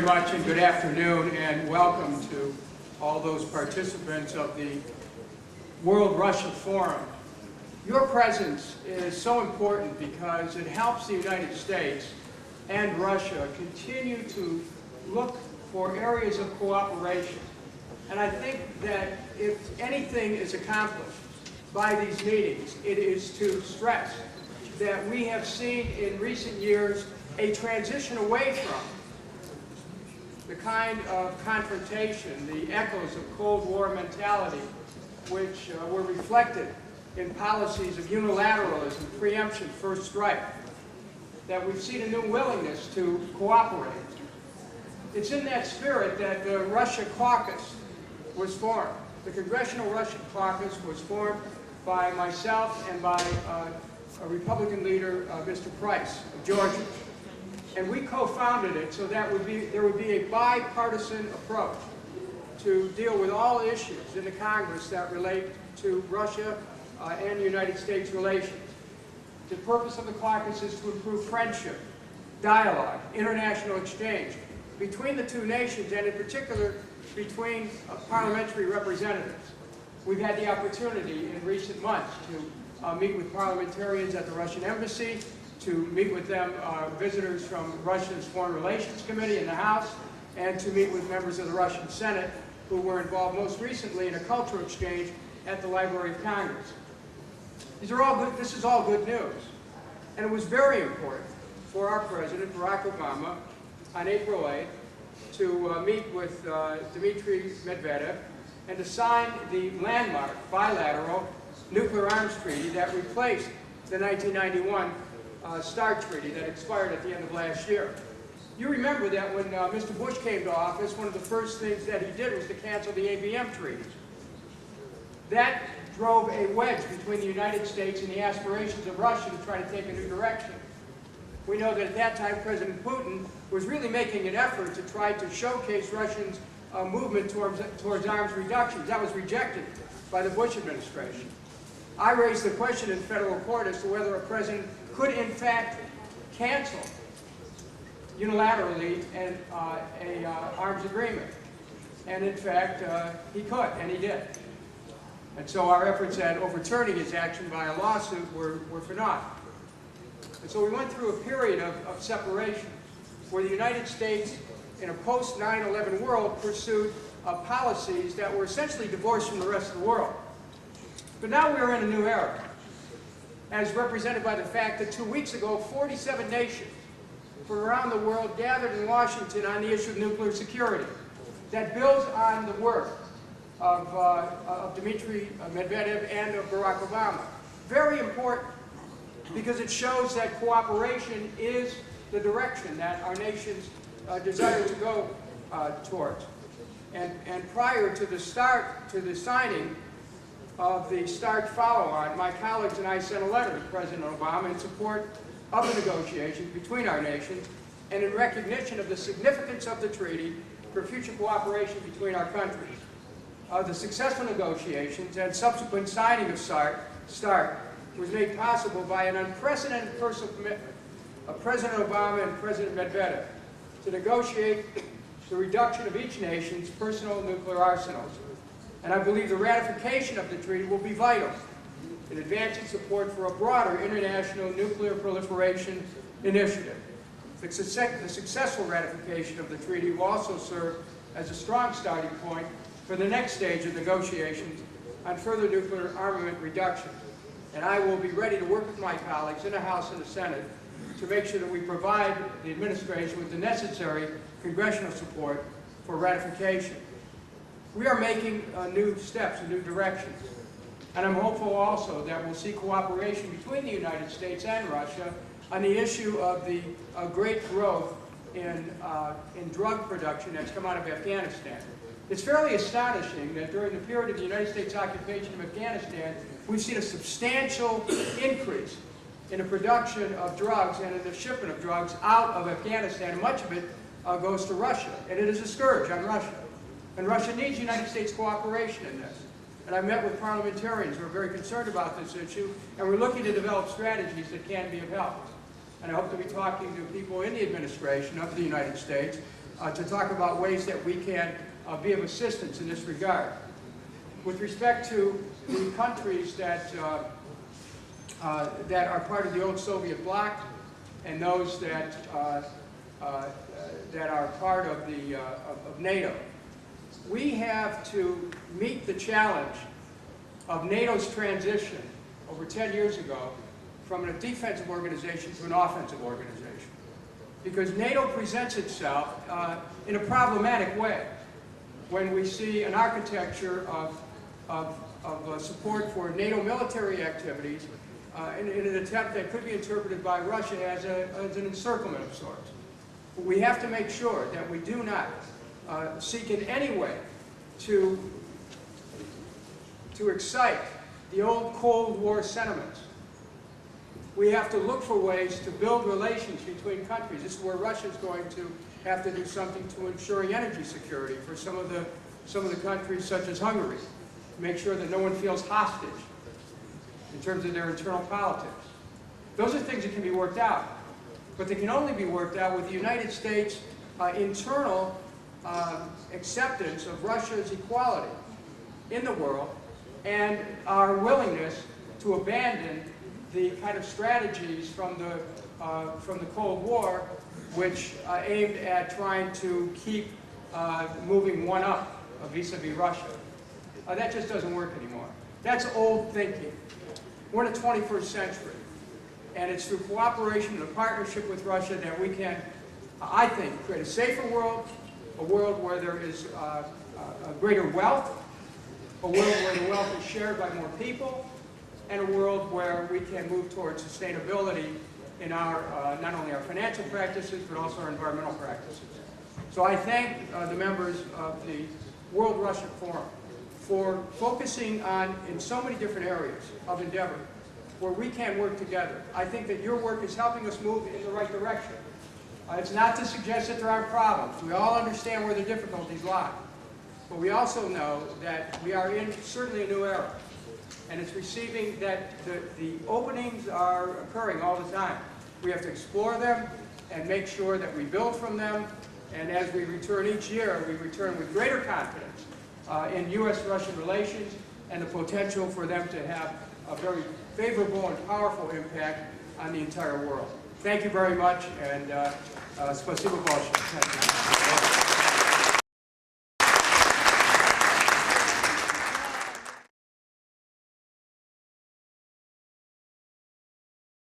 much, and good afternoon, and welcome to all those participants of the World Russia Forum. Your presence is so important because it helps the United States and Russia continue to look for areas of cooperation. And I think that if anything is accomplished by these meetings, it is to stress that we have seen in recent years a transition away from the kind of confrontation, the echoes of Cold War mentality, which were reflected in policies of unilateralism, preemption, first strike, that we've seen a new willingness to cooperate. It's in that spirit that the Russia Caucus was formed. The Congressional Russia Caucus was formed by myself and by a Republican leader, Mr. Price of Georgia. And we co-founded it so that there would be a bipartisan approach to deal with all issues in the Congress that relate to Russia and the United States relations. The purpose of the caucus is to improve friendship, dialogue, international exchange between the two nations, and in particular between parliamentary representatives. We've had the opportunity in recent months to meet with parliamentarians at the Russian embassy, to meet with them, visitors from Russia's Foreign Relations Committee in the House, and to meet with members of the Russian Senate who were involved most recently in a cultural exchange at the Library of Congress. These are all good, this is all good news. And it was very important for our President, Barack Obama, on April 8th, to meet with Dmitry Medvedev and to sign the landmark bilateral nuclear arms treaty that replaced the 1991 START treaty that expired at the end of last year. You remember that when Mr. Bush came to office, one of the first things that he did was to cancel the ABM treaties. That drove a wedge between the United States and the aspirations of Russia to try to take a new direction. We know that at that time President Putin was really making an effort to try to showcase Russia's movement towards arms reductions. That was rejected by the Bush administration. I raised the question in federal court as to whether a president could in fact cancel unilaterally an arms agreement. And in fact, he could, and he did. And so our efforts at overturning his action by a lawsuit were for naught. And so we went through a period of separation where the United States, in a post-9/11 world, pursued policies that were essentially divorced from the rest of the world. But now we are in a new era, as represented by the fact that 2 weeks ago, 47 nations from around the world gathered in Washington on the issue of nuclear security. That builds on the work of Dmitry Medvedev and of Barack Obama. Very important, because it shows that cooperation is the direction that our nations desire to go towards. And prior to the signing of the START follow-on, my colleagues and I sent a letter to President Obama in support of the negotiations between our nations and in recognition of the significance of the treaty for future cooperation between our countries. The successful negotiations and subsequent signing of START was made possible by an unprecedented personal commitment of President Obama and President Medvedev to negotiate the reduction of each nation's personal nuclear arsenals. And I believe the ratification of the treaty will be vital in advancing support for a broader international nuclear proliferation initiative. The successful ratification of the treaty will also serve as a strong starting point for the next stage of negotiations on further nuclear armament reduction. And I will be ready to work with my colleagues in the House and the Senate to make sure that we provide the administration with the necessary congressional support for ratification. We are making new steps in new directions. And I'm hopeful also that we'll see cooperation between the United States and Russia on the issue of the great growth in drug production that's come out of Afghanistan. It's fairly astonishing that during the period of the United States occupation of Afghanistan, we've seen a substantial increase in the production of drugs and in the shipment of drugs out of Afghanistan, and much of it goes to Russia. And it is a scourge on Russia. And Russia needs United States cooperation in this. And I met with parliamentarians who are very concerned about this issue, and we're looking to develop strategies that can be of help. And I hope to be talking to people in the administration of the United States to talk about ways that we can be of assistance in this regard. With respect to the countries that are part of the old Soviet bloc and those that are part of NATO, we have to meet the challenge of NATO's transition over 10 years ago from a defensive organization to an offensive organization. Because NATO presents itself in a problematic way when we see an architecture of support for NATO military activities in an attempt that could be interpreted by Russia as an encirclement of sorts. But we have to make sure that we do not seek in any way to excite the old Cold War sentiments. We have to look for ways to build relations between countries. This is where Russia is going to have to do something to ensuring energy security for some of the countries, such as Hungary, to make sure that no one feels hostage in terms of their internal politics. Those are things that can be worked out, but they can only be worked out with the United States' internal acceptance of Russia's equality in the world and our willingness to abandon the kind of strategies from the Cold War, which aimed at trying to keep moving one up vis-a-vis Russia. That just doesn't work anymore. That's old thinking. We're in the 21st century, and it's through cooperation and a partnership with Russia that we can, I think, create a safer world, a world where there is a greater wealth, a world where the wealth is shared by more people, and a world where we can move towards sustainability in our, not only our financial practices, but also our environmental practices. So I thank the members of the World Russia Forum for focusing on, in so many different areas of endeavor, where we can work together. I think that your work is helping us move in the right direction. It's not to suggest that there aren't problems. We all understand where the difficulties lie. But we also know that we are in certainly a new era. And it's receiving that the openings are occurring all the time. We have to explore them and make sure that we build from them. And as we return each year, we return with greater confidence in U.S.-Russian relations and the potential for them to have a very favorable and powerful impact on the entire world. Thank you very much, and spasibo большое.